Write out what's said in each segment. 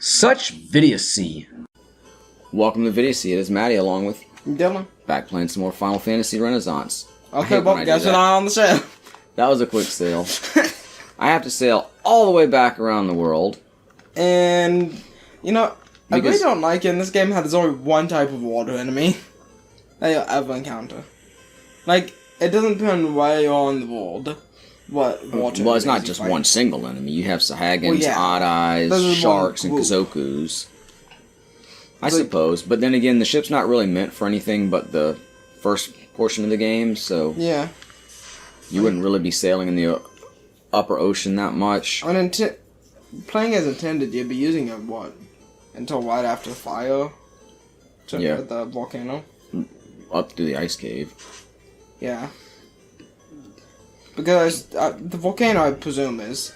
Such Vidiocy. Welcome to Vidiocy. It is Maddie along with Dylan. Back playing some more Final Fantasy Renaissance. Okay, well, guess what I'm on the show. That was a quick sail. I have to sail all the way back around the world. And, you know, I really don't like it in this game how there's only one type of water enemy that you'll ever encounter. Like, it doesn't depend where you're on the world. What water Well, it's not just one single enemy. You have Sahagins, Odd Eyes, Sharks, and Kazokus. I suppose. But then again, the ship's not really meant for anything but the first portion of the game, so... Yeah. You wouldn't really be sailing in the upper ocean that much. Playing as intended, you'd be using it, what? Until right after the fire? Yeah. At the volcano? Up to the ice cave. Yeah. Because the volcano, I presume, is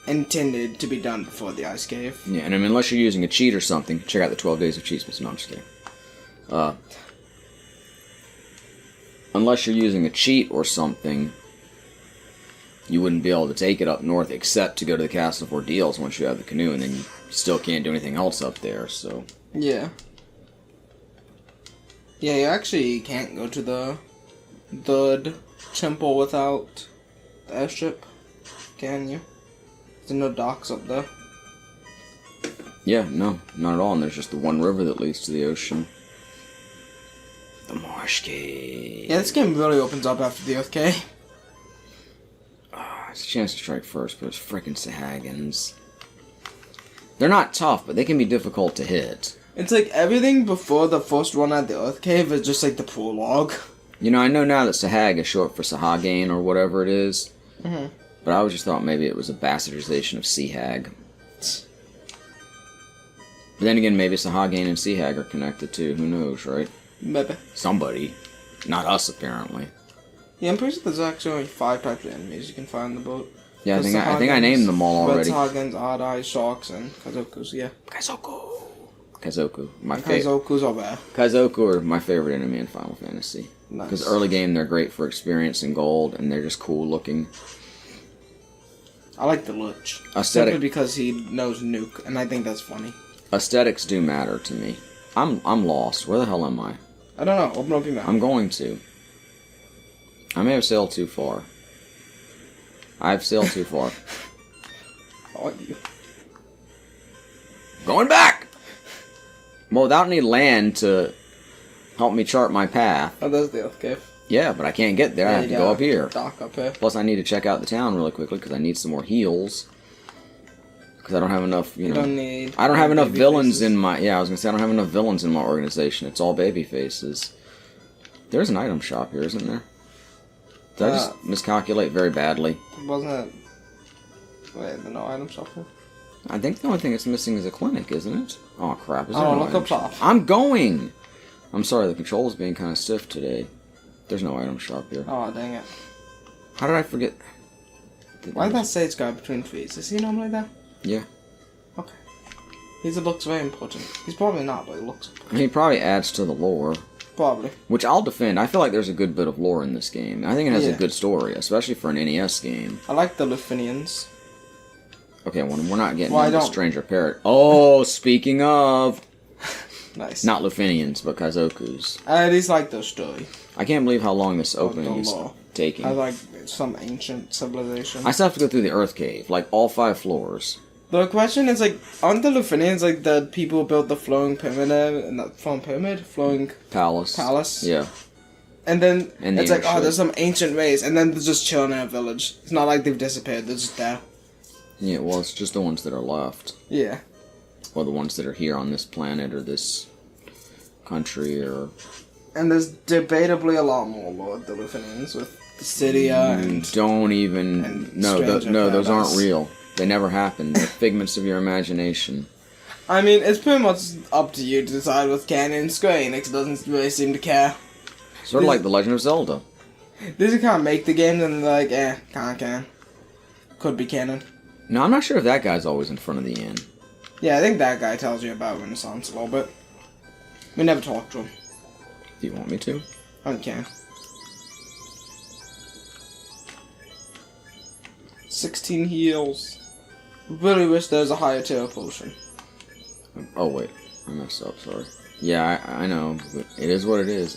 intended to be done before the ice cave. Yeah, and I mean, unless you're using a cheat or something, check out the 12 Days of Cheats. No, I'm just kidding. Unless you're using a cheat or something, you wouldn't be able to take it up north except to go to the Castle of Ordeals once you have the canoe, and then you still can't do anything else up there, so... Yeah. Yeah, you actually can't go to the third temple without the airship, can you? There's no docks up there. Yeah, no, not at all, and there's just the one river that leads to the ocean. The Marsh Cave. Yeah, this game really opens up after the Earth Cave. It's a chance to strike first, but it's frickin' Sahagins. They're not tough, but they can be difficult to hit. It's like everything before the first one at the Earth Cave is just like the prologue. You know, I know now that Sahag is short for Sahagin or whatever it is. Mm-hmm. But I always just thought maybe it was a bastardization of Seahag. But then again, maybe Sahagin and Seahag are connected too. Who knows, right? Maybe. Somebody. Not us, apparently. Yeah, I'm pretty sure there's actually only 5 types of enemies you can find on the boat. Yeah, I think I named them all already. Sahagins, Odd Eyes, Sharks, and Kazokus, yeah. Kazoku. My favorite. Kazokus are bad. Kazoku are my favorite enemy in Final Fantasy. Nice. Because early game, they're great for experience and gold, and they're just cool looking. I like the Lich. Aesthetic. Simply because he knows nuke, and I think that's funny. Aesthetics do matter to me. I'm lost. Where the hell am I? I don't know. Open up your mouth. I'm going to. I may have sailed too far. I've sailed too far. Oh, you. Going back! Well, without any land to help me chart my path. Oh, there's the Earth Cave. Yeah, but I can't get there. I have to go up here. Dock up here. Plus, I need to check out the town really quickly because I need some more heals. Because I don't have enough, you know. I don't have enough villains in my... Yeah, I was going to say, I don't have enough villains in my organization. It's all baby faces. There's an item shop here, isn't there? Did I just miscalculate very badly? Wasn't it... Wait, there's no item shop here? I think the only thing it's missing is a clinic, isn't it? Oh, crap. Is there Oh, no look up top. I'm going! I'm sorry, the control's being kind of stiff today. There's no item shop here. Oh, dang it. How did I forget? Why did that sage guy between trees? Is he normally there? Yeah. Okay. He looks very important. He's probably not, but he looks important. He probably adds to the lore. Probably. Which I'll defend. I feel like there's a good bit of lore in this game. I think it has a good story, especially for an NES game. I like the Lufinians. Okay, well, we're not getting into Stranger Parrot. Oh, speaking of... Nice. Not Lufinians, but Kazokus. I at least like their story. I can't believe how long this opening is taking. I like some ancient civilization. I still have to go through the Earth Cave, like all 5 floors. The question is, like, aren't the Lufinians like the people who built the flowing pyramid, not flowing pyramid, flowing palace? Yeah. And then it's like, oh, there's some ancient race, and then they're just chilling in a village. It's not like they've disappeared; they're just there. Yeah, well, it's just the ones that are left. Yeah. Or the ones that are here on this planet or this country or... And there's debatably a lot more Lord the Lufinians with Cydia and... Don't even... No, those aren't real. They never happened. They're figments of your imagination. I mean, it's pretty much up to you to decide what's canon. Square Enix doesn't really seem to care. Sort of like The Legend of Zelda. They just kind of make the games and they're like, kind of canon. Could be canon. No, I'm not sure if that guy's always in front of the inn. Yeah, I think that guy tells you about Renaissance a little bit. We never talked to him. Do you want me to? I can. 16 heals. Really wish there was a higher tier potion. Oh, wait. I messed up, sorry. Yeah, I know, but it is what it is.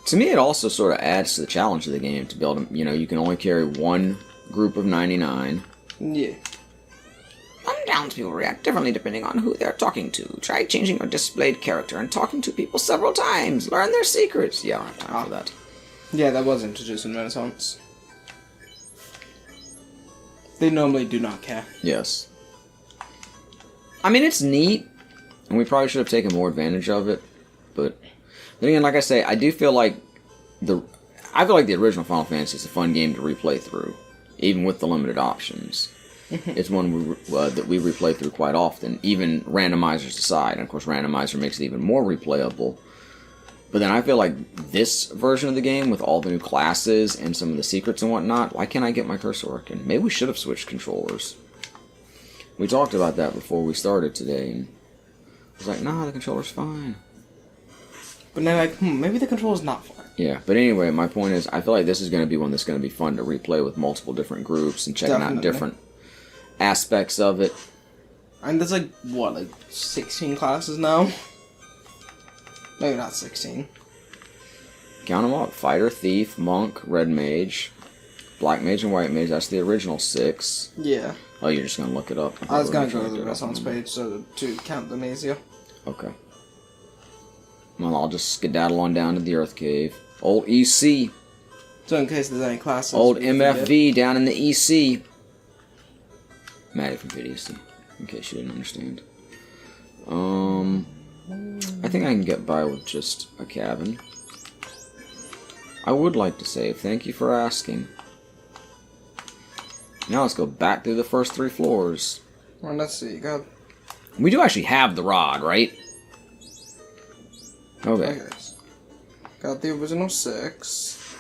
To me, it also sort of adds to the challenge of the game to build, you know, you can only carry one group of 99. Yeah. Some townspeople react differently depending on who they're talking to. Try changing your displayed character and talking to people several times. Learn their secrets. Yeah, I don't have time for that. Yeah, that was introduced in Renaissance. They normally do not care. Yes. I mean, it's neat, and we probably should have taken more advantage of it, but then again, like I say, I do feel like the original Final Fantasy is a fun game to replay through, even with the limited options. It's one that we replay through quite often, even randomizers aside. And of course, randomizer makes it even more replayable. But then I feel like this version of the game, with all the new classes and some of the secrets and whatnot, why can't I get my cursor working? Maybe we should have switched controllers. We talked about that before we started today, and I was like, nah, the controller's fine. But then like, maybe the controller's not fine. Yeah, but anyway, my point is, I feel like this is going to be one that's going to be fun to replay with multiple different groups and checking out different aspects of it. And there's like, what, like 16 classes now? Maybe not 16. Count them up. Fighter, Thief, Monk, Red Mage, Black Mage, and White Mage. That's the original 6. Yeah. Oh, you're just going to look it up? I was going to go to the Renaissance page so to count them easier. Okay. Well, I'll just skedaddle on down to the Earth Cave. Old EC. So in case there's any classes. Old MFV down in the EC. Maddie from Vidiocy, in case you didn't understand. I think I can get by with just a cabin. I would like to save. Thank you for asking. Now let's go back through the first 3 floors. Well, let's see. We do actually have the rod, right? Okay. Got the original 6.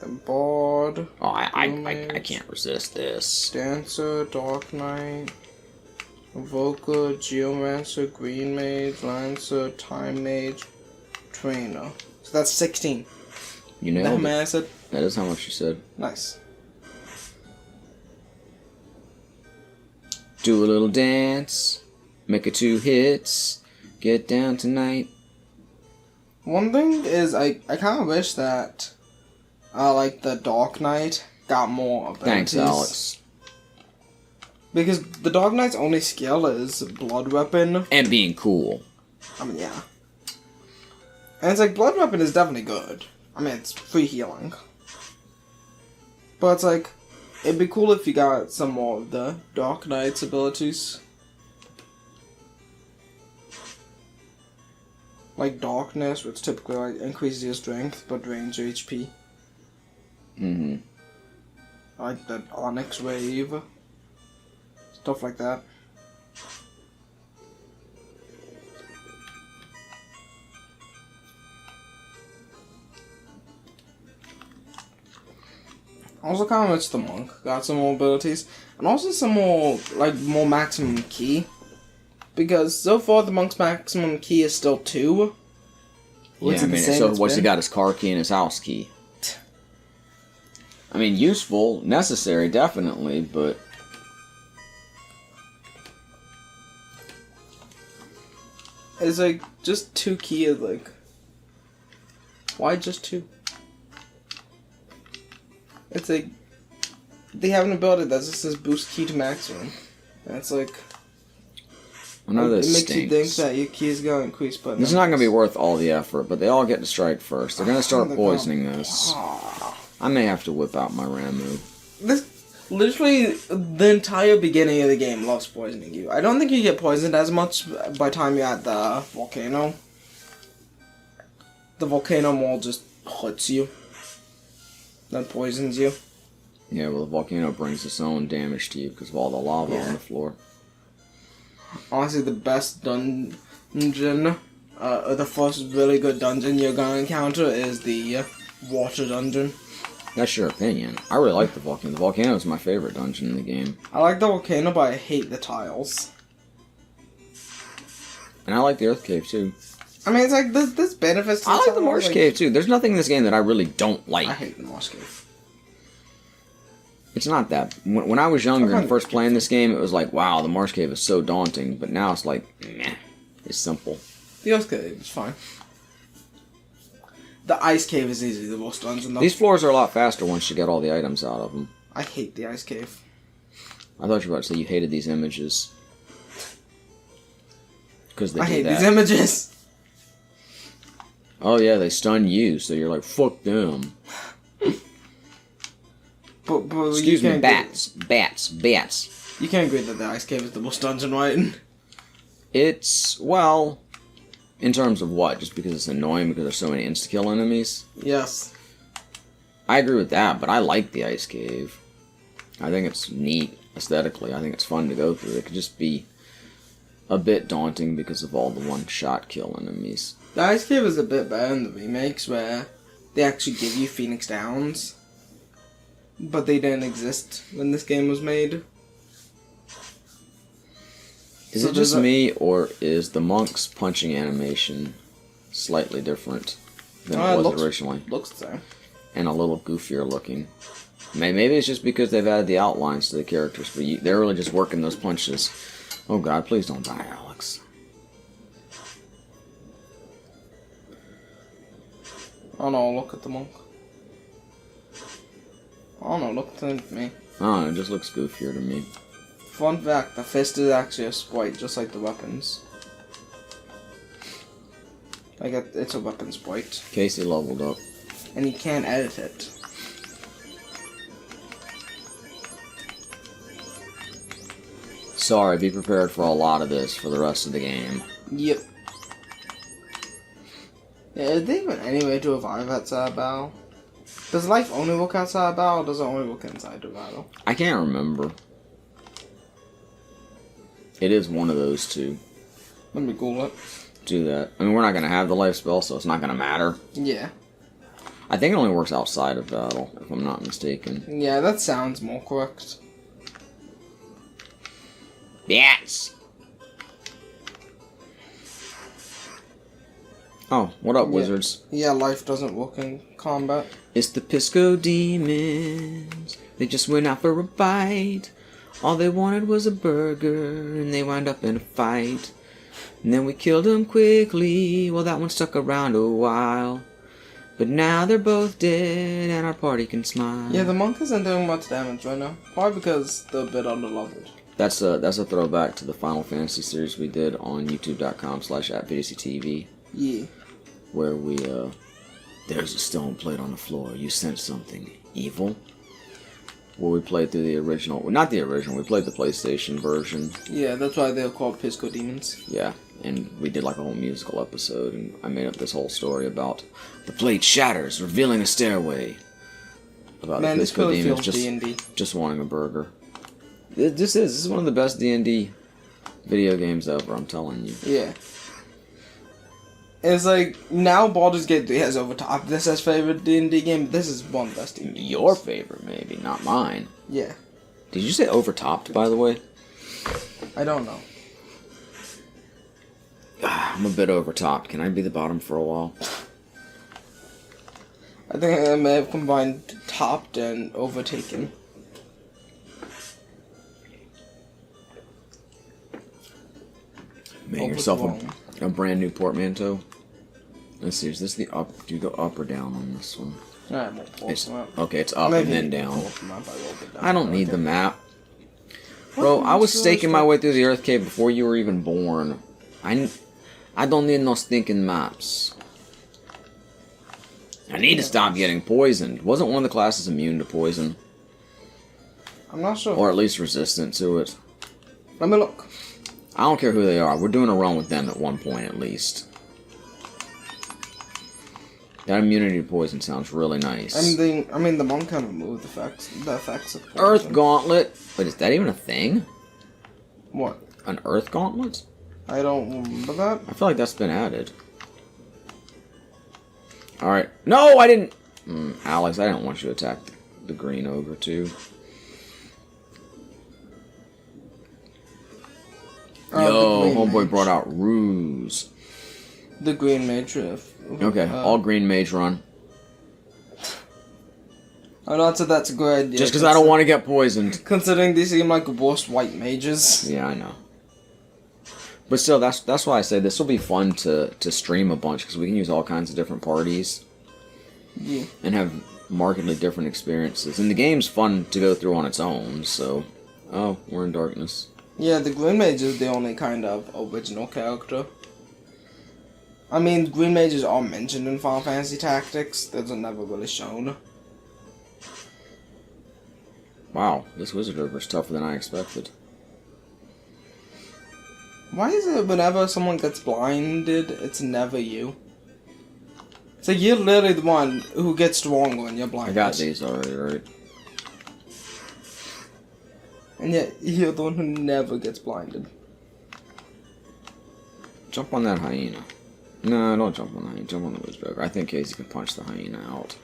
The Bard. Oh, I can't resist this. Dancer, Dark Knight, Evoker, Geomancer, Green Mage, Lancer, Time Mage, Trainer. So that's 16. You nailed it. How many I said? That is how much you said. Nice. Do a little dance. Make it 2 hits. Get down tonight. One thing is, I kind of wish that, like, the Dark Knight got more abilities. Thanks, Alex. Because the Dark Knight's only skill is Blood Weapon. And being cool. I mean, yeah. And it's like, Blood Weapon is definitely good. I mean, it's free healing. But it's like, it'd be cool if you got some more of the Dark Knight's abilities. Like Darkness, which typically like increases your strength but drains your HP. Mm-hmm. Like the Onyx Wave. Stuff like that. Also kind of wish the Monk got some more abilities. And also some more, like, more maximum key. Because so far the Monk's maximum key is still 2. Yeah, I mean, so what's he got? His car key and his house key. I mean, useful, necessary, definitely, but... It's like, just 2 keys, like... Why just 2? It's like... They have an ability that just says boost key to maximum. And it's like... I know this it makes stinks. you think that your key is going to increase, but this is not going to be worth all the effort, but they all get to strike first. They're going to start poisoning this. I may have to whip out my Ramu. This, literally, the entire beginning of the game loves poisoning you. I don't think you get poisoned as much by the time you're at the volcano. The volcano more just hurts you than poisons you. Yeah, well, the volcano brings its own damage to you because of all the lava on the floor. Honestly, the best dungeon, or the first really good dungeon you're gonna encounter is the water dungeon. That's your opinion. I really like the volcano. The volcano is my favorite dungeon in the game. I like the volcano, but I hate the tiles. And I like the Earth Cave, too. I mean, it's like, there's benefits to I like the Marsh Cave, too. There's nothing in this game that I really don't like. I hate the Marsh Cave. It's not that. When I was younger and first playing this game, it was like, wow, the Marsh Cave is so daunting. But now it's like, meh, it's simple. The Ice Cave is fine. The Ice Cave is easily the most dungeon, though. These floors are a lot faster once you get all the items out of them. I hate the Ice Cave. I thought you were about to say you hated these images. Because they I do hate that. these images. Oh yeah, they stun you, so you're like, fuck them. But Excuse me, bats. You can't agree that the Ice Cave is the most dungeon, right? It's, well, in terms of what? Just because it's annoying because there's so many insta-kill enemies? Yes. I agree with that, but I like the Ice Cave. I think it's neat aesthetically. I think it's fun to go through. It could just be a bit daunting because of all the one-shot kill enemies. The Ice Cave is a bit better in the remakes where they actually give you Phoenix Downs. But they didn't exist when this game was made. Is it just me, or is the monk's punching animation slightly different than it was originally? Looks the same. And a little goofier looking. Maybe it's just because they've added the outlines to the characters, but they're really just working those punches. Oh god, please don't die, Alex. Oh no, look at the monk. Oh no, look at me. Oh, it just looks goofier to me. Fun fact, the fist is actually a sprite, just like the weapons. Like, it's a weapon sprite. Casey leveled up. And you can't edit it. Sorry, be prepared for a lot of this for the rest of the game. Yep. Yeah, is there even any way to revive outside battle? Does life only work outside battle, or does it only work inside the battle? I can't remember. It is one of those two. Let me Google it. Do that. I mean, we're not going to have the life spell, so it's not going to matter. Yeah. I think it only works outside of battle, if I'm not mistaken. Yeah, that sounds more correct. Bats! Oh, what up, wizards? Yeah, life doesn't work in combat. It's the Pisco Demons. They just went out for a bite. All they wanted was a burger, and they wound up in a fight. And then we killed them quickly, well that one stuck around a while. But now they're both dead, and our party can smile. Yeah, the monk isn't doing much damage right now. Probably because they're a bit underleveled. That's a throwback to the Final Fantasy series we did on youtube.com/@VidiocyTV. Yeah. Where we, there's a stone plate on the floor. You sense something evil? Where we played through the original, well, not the original, we played the PlayStation version. Yeah, that's why they're called Pisco Demons. Yeah, and we did like a whole musical episode, and I made up this whole story about the plate shatters, revealing a stairway. About Man, the this Pisco really Demons feels D&D. just wanting a burger. This is one of the best D&D video games ever, I'm telling you. Yeah. It's like, now Baldur's Gate 3 has overtopped this as favorite D&D game, but this is one of the best D&D games. Your favorite, maybe, not mine. Yeah. Did you say overtopped, by the way? I don't know. I'm a bit overtopped. Can I be the bottom for a while? I think I may have combined topped and overtaken. Make yourself a brand new portmanteau. Let's see, is this the up? Do you go up or down on this one? Okay, it's up and then down. I don't need the map. Bro, I was staking my way through the Earth Cave before you were even born. I don't need no stinking maps. I need to stop getting poisoned. Wasn't one of the classes immune to poison? I'm not sure. Or at least resistant to it. Let me look. I don't care who they are. We're doing a run with them at one point at least. That immunity to poison sounds really nice. I mean, the monk can remove the effects of poison. Earth Gauntlet. Wait, is that even a thing? What? An Earth Gauntlet? I don't remember that. I feel like that's been added. Alright. No, I didn't... Alex, I didn't want you to attack the green ogre, too. Yo, homeboy brought out Ruse. The green mage. Okay, all green mage run. I'm not sure that's a good idea. Just because I don't want to get poisoned. Considering these seem like the worst white mages. Yeah, I know. But still, that's why I say this will be fun to stream a bunch, because we can use all kinds of different parties. Yeah. And have markedly different experiences. And the game's fun to go through on its own, so... Oh, we're in darkness. Yeah, the Green Mage is the only kind of original character. I mean, Green Mages are mentioned in Final Fantasy Tactics. Those are never really shown. Wow, this Wizard Ogre is tougher than I expected. Why is it whenever someone gets blinded, it's never you? It's like you're literally the one who gets stronger when you're blinded. I got these already, right? And yet, you're the one who never gets blinded. Jump on that hyena. No, don't jump on the hyena. Jump on the Wizard Ogre. I think Casey can punch the hyena out.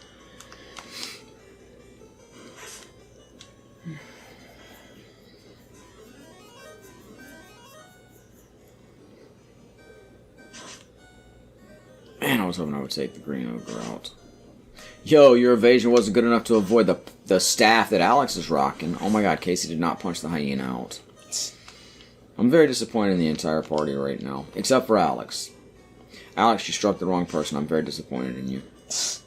Man, I was hoping I would take the Green Ogre out. Yo, your evasion wasn't good enough to avoid the staff that Alex is rocking. Oh my god, Casey did not punch the hyena out. I'm very disappointed in the entire party right now. Except for Alex. Alex, you struck the wrong person. I'm very disappointed in you. It's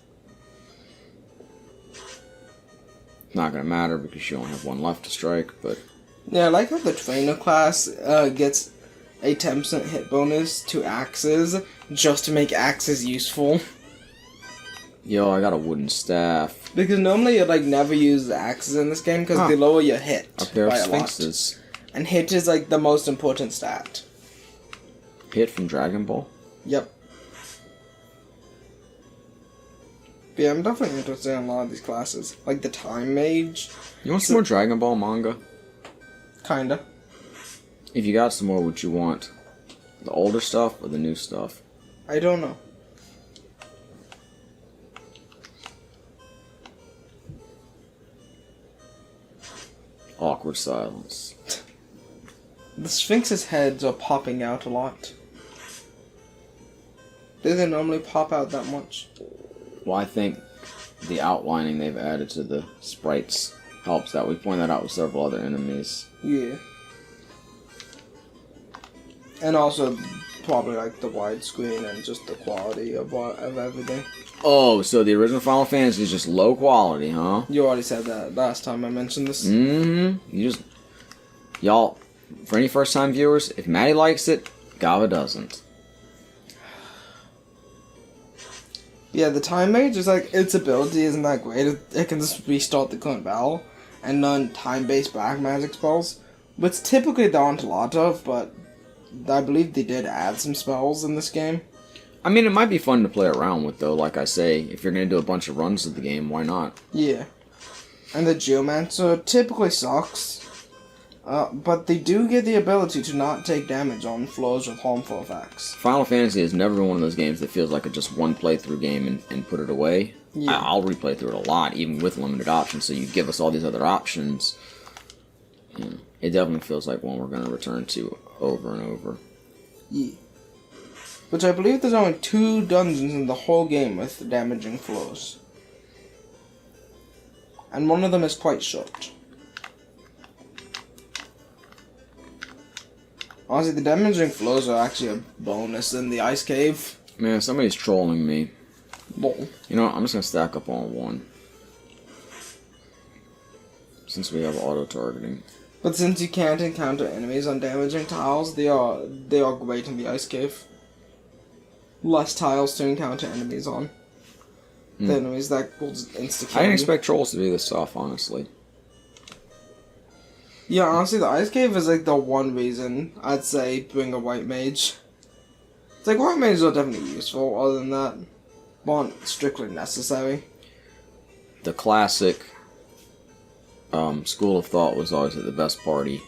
not going to matter because you only have one left to strike, but... Yeah, I like how the trainer class gets a 10% hit bonus to axes just to make axes useful. Yo, I got a wooden staff. Because normally you like never use axes in this game because they lower your hit a pair of by a sphinxes. lot. And hit is like the most important stat. Hit from Dragon Ball? Yep. But yeah, I'm definitely interested in a lot of these classes. Like the Time Mage. You want some more Dragon Ball manga? Kinda. If you got some more, would you want the older stuff or the new stuff? I don't know. Awkward silence. The Sphinx's heads are popping out a lot. Do they normally pop out that much? Well, I think the outlining they've added to the sprites helps that. We point that out with several other enemies. Yeah. And also, probably like the widescreen and just the quality of everything. Oh, so the original Final Fantasy is just low quality, huh? You already said that last time I mentioned this. Mm-hmm. Y'all, for any first-time viewers, if Maddie likes it, Gava doesn't. Yeah, the Time Mage is like, its ability isn't that great. It can just restart the current battle and learn time-based black magic spells, which typically there aren't a lot of, but I believe they did add some spells in this game. I mean, it might be fun to play around with, though. Like I say, if you're going to do a bunch of runs of the game, why not? Yeah. And the Geomancer typically sucks, but they do get the ability to not take damage on floors with harmful effects. Final Fantasy has never been one of those games that feels like a just one playthrough game and put it away. Yeah. I'll replay through it a lot, even with limited options, so you give us all these other options. Yeah, it definitely feels like one we're going to return to over and over. Yeah. Which I believe there's only 2 dungeons in the whole game with damaging floors. And one of them is quite short. Honestly, the damaging floors are actually a bonus in the ice cave. Man, somebody's trolling me. Lol. You know what? I'm just going to stack up on 1. Since we have auto-targeting. But since you can't encounter enemies on damaging tiles, they are great in the ice cave. Less tiles to encounter enemies on. The enemies that will just insta-kill I didn't you. expect trolls to be this tough, honestly. Yeah, honestly, the ice cave is like the one reason I'd say bring a white mage. It's like white mages are definitely useful, other than that, aren't strictly necessary. The classic school of thought was always that the best party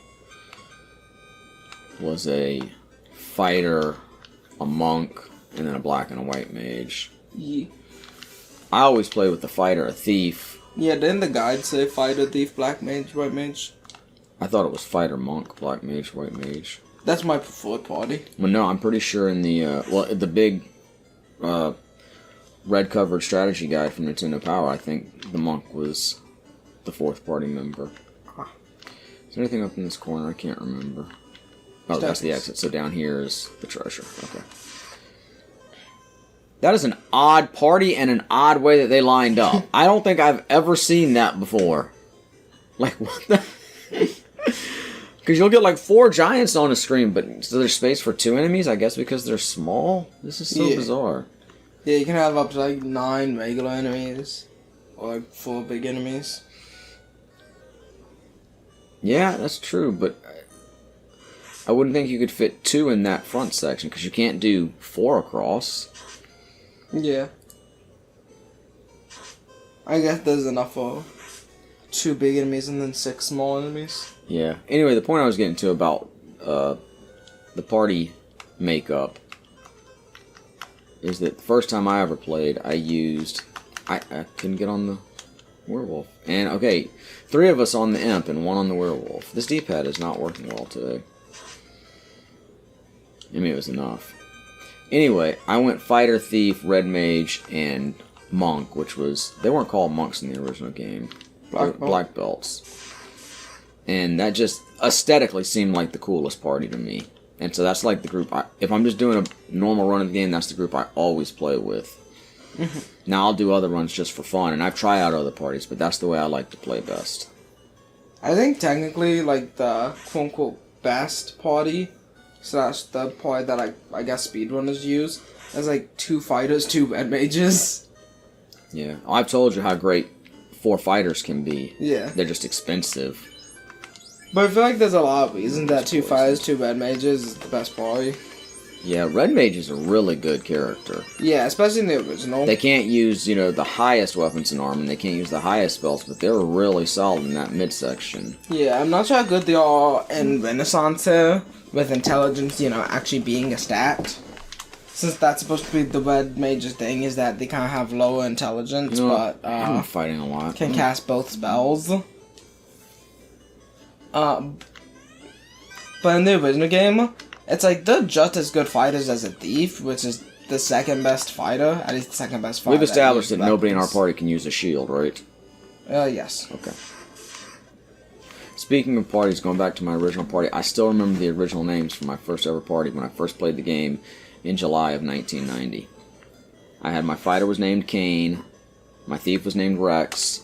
was a fighter, a monk, and then a black and a white mage. Yeah. I always play with the fighter, a thief. Yeah, didn't the guide say fighter, thief, black mage, white mage? I thought it was fighter, monk, black mage, white mage. That's my preferred party. Well, no, I'm pretty sure in the, the big red-covered strategy guide from Nintendo Power, I think the monk was the fourth party member. Is there anything up in this corner? I can't remember. Oh, that's the exit. So down here is the treasure. Okay. That is an odd party and an odd way that they lined up. I don't think I've ever seen that before. Like, what the... Because you'll get like 4 giants on the screen, but so there's space for 2 enemies, I guess because they're small? This is so bizarre. Yeah, you can have up to like 9 regular enemies. Or like 4 big enemies. Yeah, that's true, but I wouldn't think you could fit 2 in that front section, because you can't do 4 across. Yeah. I guess there's enough for 2 big enemies and then 6 small enemies. Yeah. Anyway, the point I was getting to about the party makeup is that the first time I ever played, I couldn't get on the werewolf. And, okay, 3 of us on the imp and 1 on the werewolf. This D-pad is not working well today. I mean, it was enough. Anyway, I went fighter, thief, red mage, and monk, which was... They weren't called monks in the original game. Black belts. And that just aesthetically seemed like the coolest party to me. And so that's like the group... if I'm just doing a normal run of the game, that's the group I always play with. Now, I'll do other runs just for fun, and I've tried out other parties, but that's the way I like to play best. I think technically, like, the quote-unquote best party, slash the party that I guess speedrunners use, is like 2 fighters, 2 red mages. Yeah. I've told you how great 4 fighters can be. Yeah. They're just expensive. But I feel like there's a lot of reasons that 2 fighters, 2 red mages is the best party. Yeah, red mage is a really good character. Yeah, especially in the original. They can't use, the highest weapons and armor, and they can't use the highest spells, but they're really solid in that midsection. Yeah, I'm not sure how good they are in Renaissance here, with intelligence, actually being a stat. Since that's supposed to be the red mage's thing, is that they kind of have lower intelligence, but I'm not fighting a lot. Can cast both spells. But in the original game, it's like they're just as good fighters as a thief, which is the second best fighter, at least the second best fighter. We've established that nobody in our party can use a shield, right? Yes. Okay. Speaking of parties, going back to my original party, I still remember the original names from my first ever party when I first played the game in July of 1990. I had my fighter was named Kane, my thief was named Rex,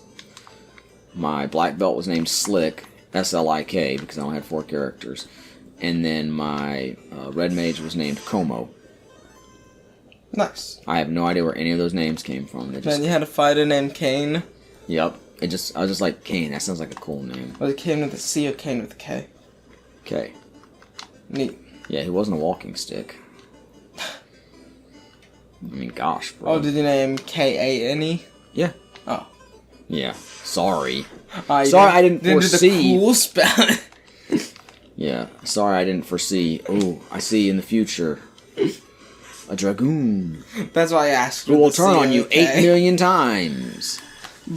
my black belt was named Slick, S-L-I-K, because I only had 4 characters. And then my red mage was named Como. Nice. I have no idea where any of those names came from. Then you had a fighter named Kane. Yep. I was just like, Kane, that sounds like a cool name. Was it Kane with a C or Kane with a K? K. Neat. Yeah, he wasn't a walking stick. I mean, gosh, bro. Oh, did you name K-A-N-E? Yeah. Oh. Yeah. Sorry. Sorry, I didn't foresee. Do the cool spell. Yeah. Sorry, I didn't foresee. Oh, I see in the future. A dragoon. That's why I asked. Who will turn on you 8 million times.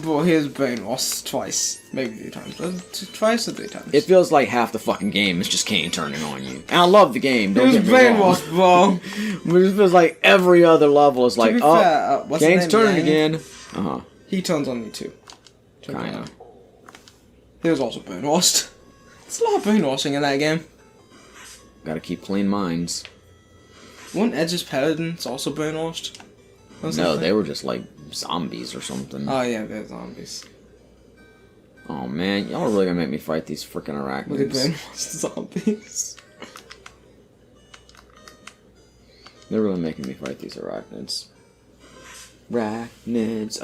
Well, he was brainwashed twice. Maybe 3 times. Twice or 3 times. It feels like half the fucking game is just Kane turning on you. And I love the game, don't get me wrong. He was brainwashed, bro. But it feels like every other level is like, fair, Kane's turning again. Uh-huh. He turns on me too. Kinda. He was also brainwashed. There's a lot of brainwashing in that game. Gotta keep clean minds. Weren't Edge's paladins also brainwashed? No, they were just like zombies or something. Oh yeah, they're zombies. Oh man, y'all are really gonna make me fight these freaking arachnids. Look at brainwashed zombies. They're really making me fight these arachnids. Arachnids,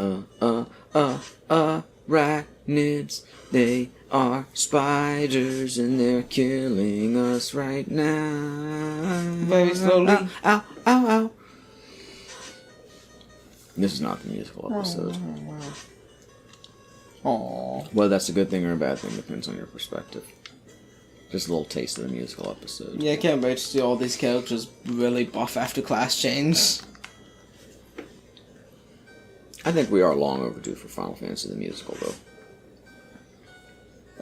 arachnids. They are spiders and they're killing us right now. Very slowly. Ow, ow, ow, ow. This is not the musical episode. Aww. Whether that's a good thing or a bad thing depends on your perspective. Just a little taste of the musical episode. Yeah, I can't wait to see all these characters really buff after class change. I think we are long overdue for Final Fantasy the Musical, though.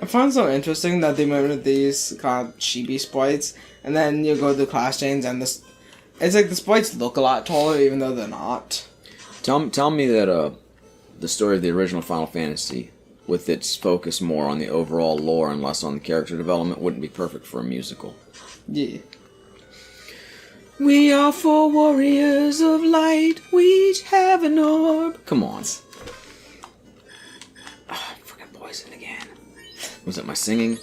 I find it so interesting that they made these kind of chibi sprites, and then you go to the class change, and it's like the sprites look a lot taller, even though they're not. Tell me that the story of the original Final Fantasy, with its focus more on the overall lore and less on the character development, wouldn't be perfect for a musical. Yeah. We are 4 warriors of light. We each have an orb. Come on. Oh, I'm fucking poisoned again. Was it my singing?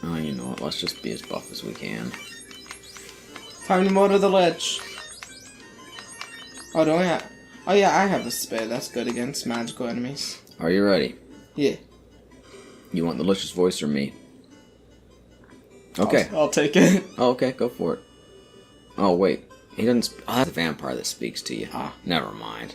Oh, you know what? Let's just be as buff as we can. Time to murder the lich. Oh, don't I? Oh yeah, I have a spare. That's good against magical enemies. Are you ready? Yeah. You want the lich's voice or me? Okay. I'll take it. Oh, okay. Go for it. Oh, wait. He doesn't... Oh, that's the vampire that speaks to you. Ah. Never mind.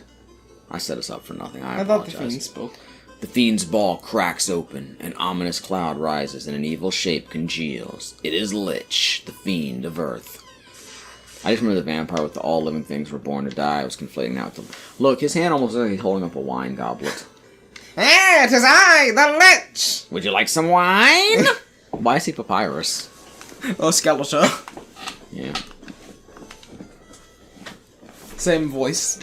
I set us up for nothing. I thought apologize. the fiend spoke. The fiend's ball cracks open. An ominous cloud rises and an evil shape congeals. It is Lich, the fiend of Earth. I just remember the vampire with the all living things were born to die. I was conflating out to... Look, his hand almost looks like he's holding up a wine goblet. Hey, it is I, the Lich! Would you like some wine? Why is he papyrus? Oh, Skeletor. Yeah. Same voice.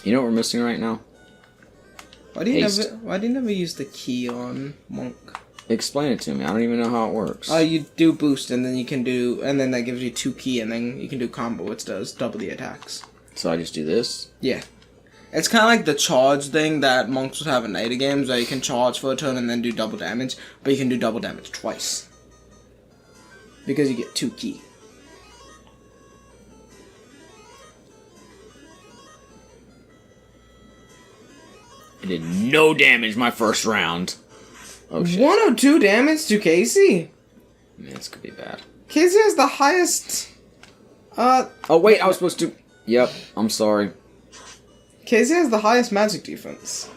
You know what we're missing right now? Why do you never use the key on Monk? Explain it to me. I don't even know how it works. Oh, you do boost, and then you can do, and then that gives you 2 key, and then you can do combo, which does double the attacks. So I just do this? Yeah. It's kind of like the charge thing that monks would have in later games, where you can charge for a turn and then do double damage, but you can do double damage twice. Because you get 2 key. I did no damage my first round. Oh shit. 102 damage to Casey? Man, this could be bad. Casey has the highest... Oh wait, I was supposed to... Yep, I'm sorry. Casey has the highest magic defense.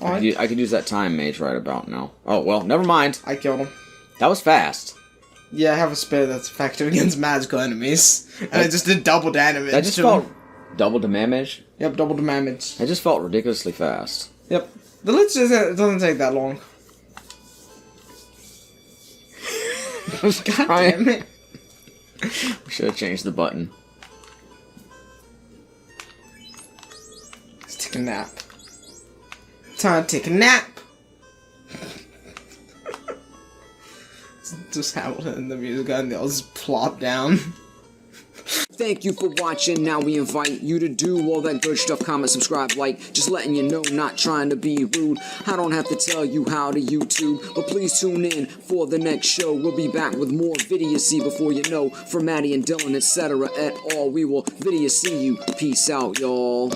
I could use that time mage right about now. Oh, well, never mind. I killed him. That was fast. Yeah, I have a spell that's effective against magical enemies. And I just did double damage. That just felt... Double damage? Yep, double damage. That just felt ridiculously fast. Yep. The Lich doesn't take that long. God damn it. We should have changed the button. Let's take a nap. Time to take a nap. Just Hamilton and the music and they'll just plop down. Thank you for watching. Now we invite you to do all that good stuff. Comment, subscribe, like. Just letting you know, not trying to be rude. I don't have to tell you how to YouTube. But please tune in for the next show. We'll be back with more Vidiocy before you know. For Maddie and Dylan, etc. et al. We will Vidiocy you. Peace out, y'all.